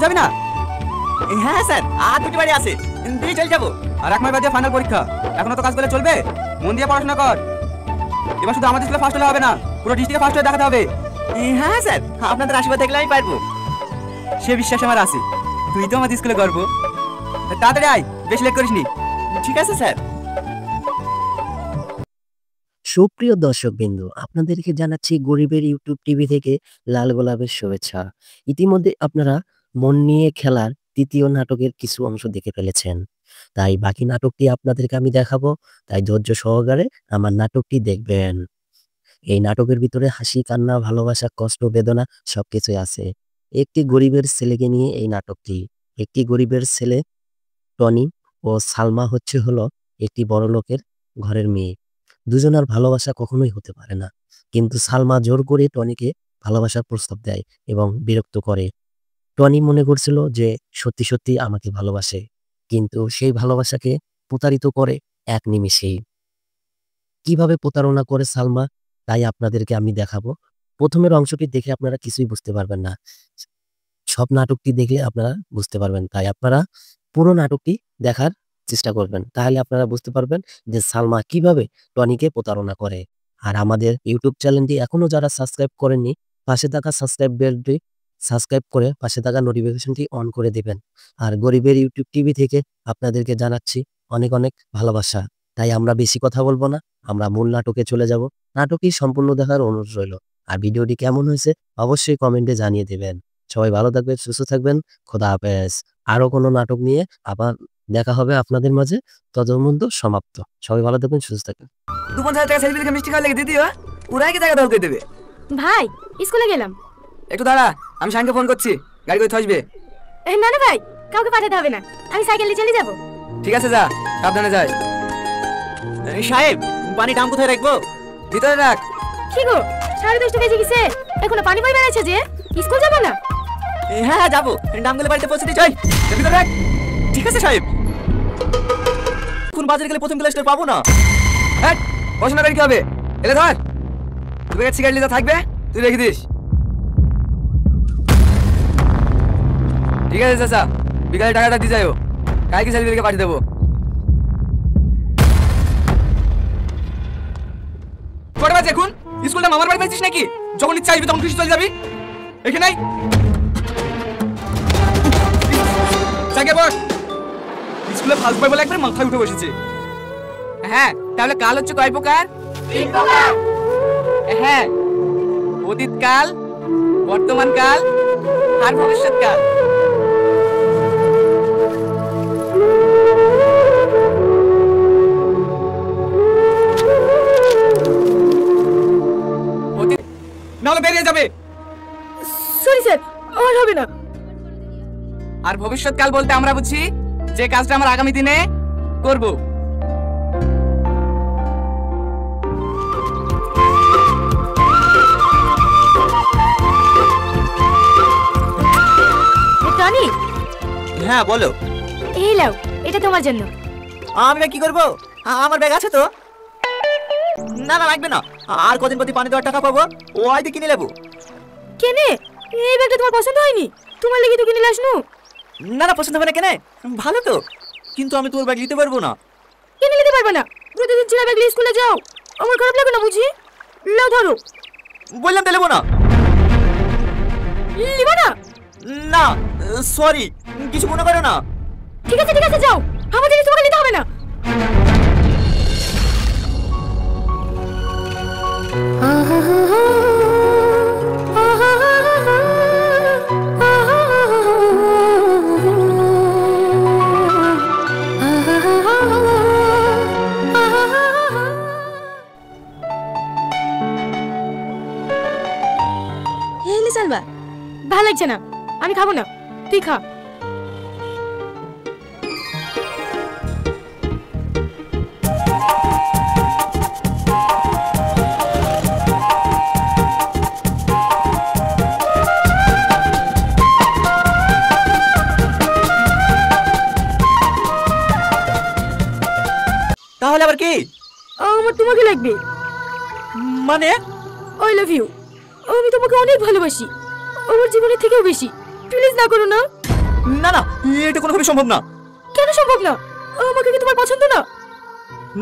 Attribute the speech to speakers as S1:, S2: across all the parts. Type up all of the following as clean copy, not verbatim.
S1: যাবি না? হ্যাঁ স্যার, আর দুটি বাড়ি আছে, দিয়ে চলে যাবো। আর 1 মাস বাদে ফাইনাল পরীক্ষা, এখনো তো কাজ করলে চলবে। মন দিয়ে পড়াশোনা কর। এবার শুধু আমাদের স্কুলে ফার্স্ট হলে হবে না, পুরো ডিস্ট্রিক্টে ফার্স্ট হয়ে দেখাতে হবে। হ্যাঁ স্যার, আপনাদের আশীর্বাদ দেখলে আমি পারবো। সে বিশ্বাস আমার আছে। তুই তো আমাদের স্কুলে গর্ব। তাড়াতাড়ি আয়, বেশি লেট করিস নি। ঠিক আছে স্যার।
S2: সুপ্রিয় দর্শকবৃন্দ, আপনাদেরকে জানাচ্ছি গরিবের ইউটিউব টিভি থেকে লাল গোলাপের শুভেচ্ছা। ইতিমধ্যে আপনারা মন নিয়ে খেলার ৩য় নাটকের কিছু অংশ দেখে ফেলেছেন। তাই বাকি নাটকটি আপনাদেরকে আমি দেখাবো, তাই ধৈর্য সহকারে আমার নাটকটি দেখবেন। এই নাটকের ভিতরে হাসি, কান্না, ভালোবাসা, কষ্ট, বেদনা সবকিছুই আছে। একটি গরিবের ছেলেকে নিয়ে এই নাটকটি। একটি গরিবের ছেলে টনি ও সালমা হলো একটি বড়লোকের ঘরের মেয়ে। দুজনের ভালোবাসা কখনোই হতে পারে না, কিন্তু সালমা জোর করে টনিকে ভালোবাসার প্রস্তাব দেয় এবং বিরক্ত করে। টনি মনে করছিল যে সত্যি সত্যি আমাকে ভালোবাসে, কিন্তু সেই ভালোবাসাকে প্রতারিত করে এক নিমিষেই। কিভাবে প্রতারণা করে সালমা, তাই আপনাদেরকে আমি দেখাবো। প্রথমের অংশটি দেখে আপনারা কিছুই বুঝতে পারবেন না, সব নাটকটি দেখলে আপনারা বুঝতে পারবেন। তাই আপনারা পুরো নাটকটি দেখার চেষ্টা করবেন, তাহলে আপনারা বুঝতে পারবেন যে সালমা কিভাবে টনিকে প্রতারণা করে। আর আমাদের ইউটিউব চ্যানেলটি এখনো যারা সাবস্ক্রাইব করেননি, পাশে থাকা সাবস্ক্রাইব বেলটি সাবস্ক্রাইব করে পাশে থাকা নোটিফিকেশনটি অন করে দিবেন। আর গরিবের ইউটিউব টিভি থেকে আপনাদেরকে জানাচ্ছি অনেক অনেক ভালোবাসা। তাই আমরা বেশি কথা বলবো না, আমরা মূল নাটকে চলে যাব। নাটকটি সম্পূর্ণ দেখার অনুরোধ রইল। আর ভিডিওটি কেমন হয়েছে অবশ্যই কমেন্টে জানিয়ে দেবেন। সবাই ভালো থাকবেন, সুস্থ থাকবেন। খোদা হাফেজ। আরো কোনো নাটক নিয়ে আবার দেখা হবে আপনাদের মাঝে। তদন্ত সমাপ্ত। সবাই ভালো থাকবেন, সুস্থ থাকবেন।
S1: 2-50 টাকা সেলফি দেখে মিষ্টি খাওয়া লেগে দিদিও ওরাই কি টাকা দরকার করে দেবে।
S3: ভাই স্কুলে গেলাম,
S1: একটু দাঁড়া, আমি শাইনকে ফোন করছি, গাড়ি করে থাসবে।
S3: না না ভাই, কাউকে পাঠাতে হবে না, আমি সাইকেল নিয়ে চলে যাবো।
S1: ঠিক আছে, যা, সাবধানে যাই। সাহেব, পানি ডাম কোথায় রাখবো? ভিতরে রাখ।
S3: কি গো, 10:30 বেজে গেছে, এখনো পানি পাই বেড়াচ্ছে যে? স্কুল যাবো না?
S1: হ্যাঁ যাবো, ডামগুলো বাড়িতে পৌঁছে দিয়ে চল। ভিতরে রাখ। ঠিক আছে সাহেব। কোন বাজারে গেলে প্রথম ক্লাসটা পাবো না? হ্যাঁ, পড়াশোনা করে কি হবে? এলে ধর, তুই এক সিগারেট লিখে থাকবে, তুই রেখে দিস। ঠিক আছে চাচা, বিকালে টাকাটা দিয়ে যাও, কালকে সেলফি পাঠিয়ে দেবো। কটা বাজে এখন? স্কুলটা মামার বাড়ি পাইছিস নাকি? যখন ইচ্ছা আসবি তখন খুশি চলে যাবি। এখানে নাই স্কুলে ফার্স্ট বয় বলে একবার মাথায় উঠে বসেছে। হ্যাঁ, তাহলে কাল হচ্ছে কয় প্রকার? 3 প্রকার। হ্যাঁ, অতীতকাল, বর্তমানকাল আর ভবিষ্যৎকাল। নাহলে বেরিয়ে যাবে।
S3: সরি স্যার, আর হবে না।
S1: আর ভবিষ্যৎকাল বলতে আমরা বুঝি যে কাজটা আমরা আগামী দিনে করব।
S3: টনি।
S1: হ্যাঁ বলো।
S3: এই লাও, এটা তোমার জন্য।
S1: আমি কি করব? আমার ব্যাগ আছে তো। না না, লাগবে না। আর কদিন প্রতি পানি দেওয়ার টাকা পাবো, ও আইতে কিনে নেবো।
S3: কেনে? এই ব্যাগটা তোমার পছন্দ হয়নি? তোমার লাগি তো কিনে লাসনু।
S1: না না, পছন্দ হবে না কেনে? ভালো তো, কিন্তু আমি তোর ব্যাগ নিতে পারবো না।
S3: কেন নিতে পারবে না? প্রতিদিন ছেলে ব্যাগ নিয়ে স্কুলে যাও, আমার খারাপ লাগে না বুঝি? লাও ধরো।
S1: বললাম তো নেবো না।
S3: নিবা না?
S1: না সরি, কিছু মনে করো না।
S3: ঠিক আছে যাও, আমার জিনিস তোমাকে নিতে হবে না। ভালো লাগছে না, আমি খাবো না, তুই খা।
S1: তাহলে আবার কি?
S3: আমার তোমাকে লাগবে।
S1: মানে?
S3: I love you. আমি তোমাকে অনেক ভালোবাসি, আমার জীবনের থেকেও বেশি। প্লিজ না করো না।
S1: না না, এটা কোনোভাবে সম্ভব না।
S3: কেন সম্ভব না? আমাকে কি তোমার পছন্দ না?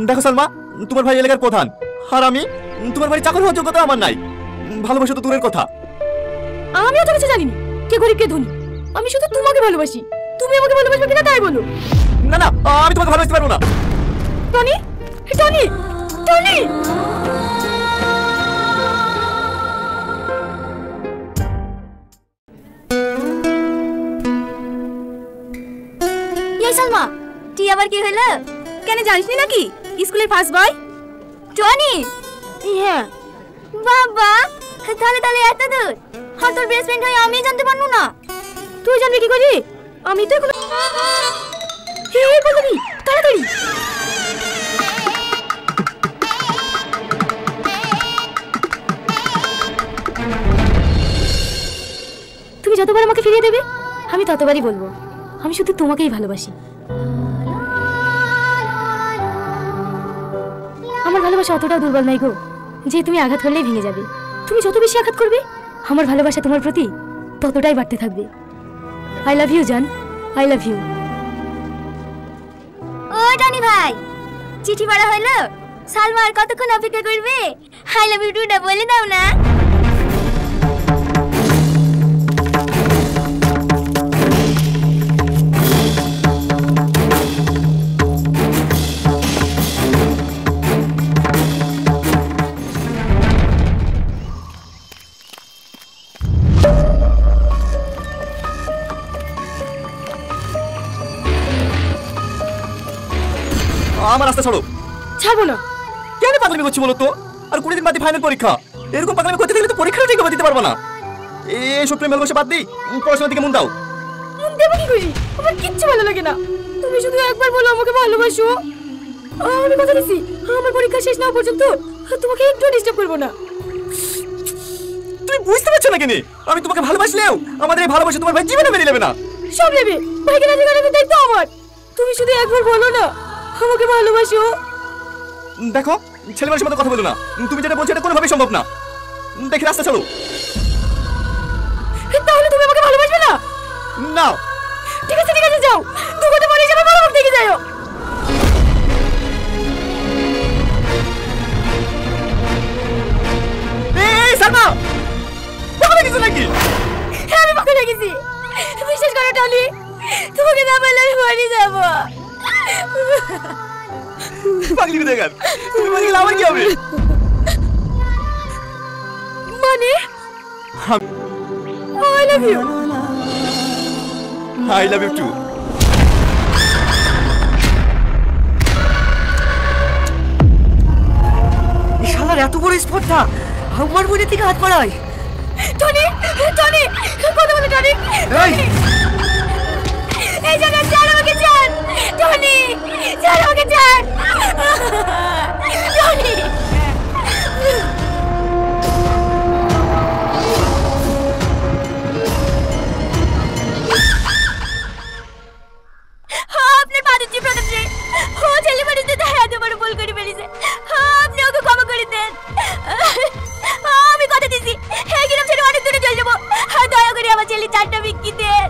S1: দেখো সালমা, তোমার ভাই এলাকার প্রধান, আর আমি তোমার বাড়ির চাকর হওয়ার যোগ্যতা আমার নাই। ভালোবাসা তো দূরের কথা।
S3: আমি অত কিছু জানি না কে গরিব কে ধনী। আমি শুধু তোমাকে ভালোবাসি। তুমি আমাকে ভালোবাসবে কিনা তাই বলো।
S1: না না, আমি তোমাকে ভালোবাসতে পারবো না।
S3: Tony, Tony, Tony. এই সালমা, টি আবার কি হলো? কেন জানিসনি নাকি স্কুলের ফার্স্ট বয় টনি? হ্যাঁ। বাবা, তাহলে তাহলে এত দূর আর তোর বেস্ট ফ্রেন্ড হয়ে আমি জানতে পারবো না? তুই জানবি কি করি? আমি তো এখন এই বলবি তাড়াতাড়ি। তুমি যতবার আমাকে ফিরিয়ে দেবে আমি ততবারই বলবো আমি শুধু তোমাকেই ভালোবাসি। আমার ভালোবাসা অতটাও দুর্বল নাই গো যে তুমি আঘাত করলেই ভেঙে যাবে। তুমি যত বেশি আঘাত করবে আমার ভালোবাসা তোমার প্রতি ততটাই বাড়তে থাকবে। আই লাভ ইউ জান, আই লাভ ইউ। ও টনি ভাই, চিঠি পড়া হলো? সালমা আর কতক্ষণ অপেক্ষা করবে? আই লাভ ইউ টুটা বলে দাও না।
S1: আমার রাস্তা ছাড়ো।
S3: ছাড়বো না।
S1: কেন পাগলামি করছি বলো তো? আর 20 দিন বাদে ফাইনাল পরীক্ষা। এরকম পাগলামি করতে গেলে তো পরীক্ষাটা ঠিকভাবে দিতে পারবো না। এই সব প্রেম ভালোবাসা বাদ দিই, পড়াশোনার দিকে মন দাও।
S3: মন দেবো কি করি? আমার কিচ্ছু ভালো লাগে না। তুমি শুধু একবার বলো আমাকে ভালোবাসো। আমি কথা দিচ্ছি আমার পরীক্ষা শেষ না হওয়া পর্যন্ত তোমাকে একটু ডিস্টার্ব করবো না।
S1: তুমি বুঝতে পারছো না কেন? আমি তোমাকে ভালোবাসলেও আমাদের এই ভালোবাসা তোমার ভাই জীবনে মেনে নেবে না।
S3: সব নেবে, ভাইকে রাজি করানোর দায়িত্ব আমার। তুমি শুধু একবার বলো না আমাকে ভালোবাসো।
S1: দেখো, ছেলে মানুষের মতো কথা বলো না। তুমি যেটা বলছো এটা কোনোভাবেই সম্ভব না। দেখি রাস্তা ছাড়ো।
S3: তাহলে তুমি আমাকে ভালোবাসবে না?
S1: না।
S3: ঠিক আছে যাও। 2 ঘন্টা পরে যাবে, ভালো দেখে যাও।
S1: এই সালমা, পাগল কিছু নাকি?
S3: হ্যাঁ, আমি পাগল হয়ে গেছি। বিশ্বাস করো টনি, তোমাকে না বললে আমি মরে যাবো।
S1: পাগলি বেদাগার, তুমি মরে গেলে আমার কি হবে?
S3: মানে I love you.
S1: I love you too.
S4: এই শালার এত বড় স্পর্ধা আমার বোনের থেকে হাত পাড়ায়।
S3: টনি, টনি, কথা বলো টনি।
S1: এই
S3: এই জায়গা ছাড় আমাকে, ছাড় টনি, ছাড় আমাকে, ছাড় টনি। আপনার পাদুচি প্রদর্শী ও ছেলে বাড়িতে এত বড় ভুল করে ফেলেছে। আপনি ওকে ক্ষমা করে দেন। আমি কথা দিচ্ছি এই গ্রাম ছেড়ে অনেক দূরে চলে যাবো। দয়া করে আমার ছেলে 4টা বিক্রি দেন।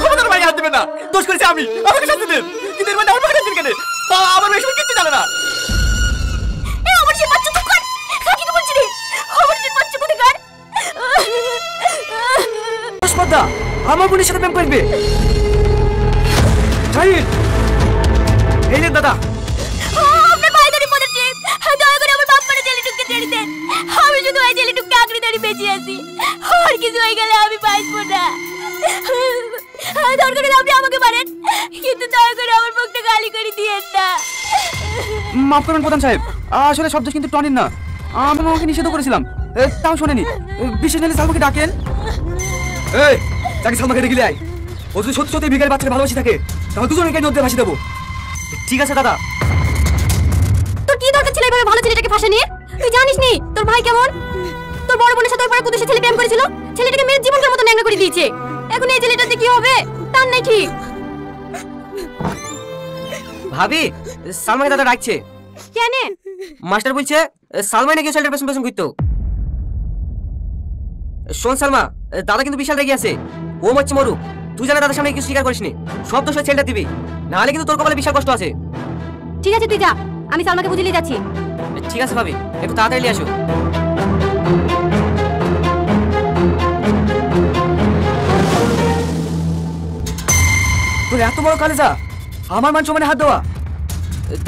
S1: ক্ষমতার বাইরে হাত দেবে না। দোষ করেছি আমি, আমাকে শাস্তি দেন। কিন্তু এর মানে আমার পাখি কেন? আমার এসব কিছু জানে না।
S3: এই আমার সে বাচ্চা তো কর কাকে কি বলছিস? আমার সে বাচ্চা কোথায় কর?
S4: স্পর্ধা আমার বোনের সাথে প্রেম করবে। জাহিদ, এই নেন দাদা।
S3: আপনি বাইরে পড়েছে। দয়া করে আমার বাপ মারা ছেলেটুককে ছেড়ে দেন। আমি শুধু ওই ছেলেটুককে আঁকড়ে ধরে বেঁচে আছি। আর কিছু হয়ে গেলে আমি বাঁচবো না। দরকার হলে আপনি আমাকে মারেন, কিন্তু দয়া করে আমার মুখটা গালি করে দিয়েন না।
S1: মাফ করবেন প্রধান সাহেব, আসলে শব্দ কিন্তু টনির না। আমি আমাকে নিষেধ করেছিলাম, তাও শোনেনি। বিশেষ নাহলে সালমাকে ডাকেন। এই তাকে সালমাকে ডেকে আয়। ও যদি সত্যি সত্যি ভিখারি বাচ্চাকে ভালোবাসি থাকে তাহলে দুজনকে নদীতে ভাসিয়ে দেবো।
S4: ঠিক আছে দাদা।
S3: তোর কি দরকার ছিল এভাবে ভালো ছেলেটাকে ফাঁসা নিয়ে? তুই জানিস নি তোর ভাই কেমন? তোর বড় বোনের সাথে ওই পাড়া কুদুসে ছেলে প্রেম করেছিল, ছেলেটাকে মেয়ের জীবনটার মতো ন্যাংরা করে দিয়েছে। এখন এই ছেলেটাতে কি হবে তার নাই ঠিক।
S4: ভাবি, সালমাকে দাদা ডাকছে।
S3: কেন?
S4: মাস্টার বলছে সালমাই নাকি ছেলেটার পেছন পেছন ঘুরতো। শোন সালমা, দাদা কিন্তু বিশাল রেগে আছে। ও মরছে মরুক, তুই জানা দাদার সামনে কিছু স্বীকার করিসনি। সব দোষ ছেলেটা দিবি, নাহলে কিন্তু তোর কপালে বিশাল কষ্ট আছে।
S3: ঠিক আছে তুই যা, আমি সালমাকে বুঝিয়ে নিয়ে যাচ্ছি।
S4: ঠিক আছে ভাবি, একটু তাড়াতাড়ি নিয়ে আসো। তোর এত বড় কালেজা, আমার মান সম্মানে হাত দেওয়া।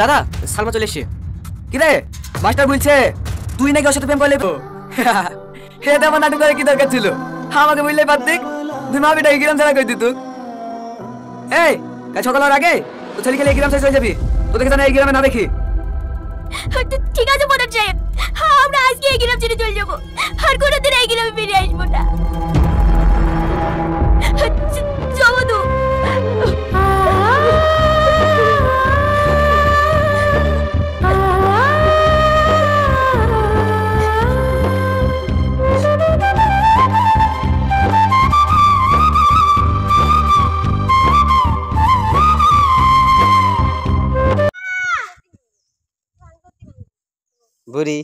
S4: দাদা, সালমা চলে এসছে। কি রে, মাস্টার বলছে তুই নাকি ওর সাথে প্রেম করলে? এটা আমার নাটক করে কি দরকার ছিল? আমাকে বললে পারতিক, তুই মাবিটা গ্রাম ছাড়া করে দিত। এই কাল সকাল হওয়ার আগে তো ছেলে খেলে এই গ্রাম শেষ হয়ে যাবি। তোদেরকে জানা এই গ্রামে না দেখি।
S3: ঠিক আছে প্রধান সাহেব, আমরা আজকে এই গ্রাম ছেড়ে চলে যাবো, আর কোনোদিন এই গ্রামে ফিরে আসবো না। জমাদু,
S2: বুড়ি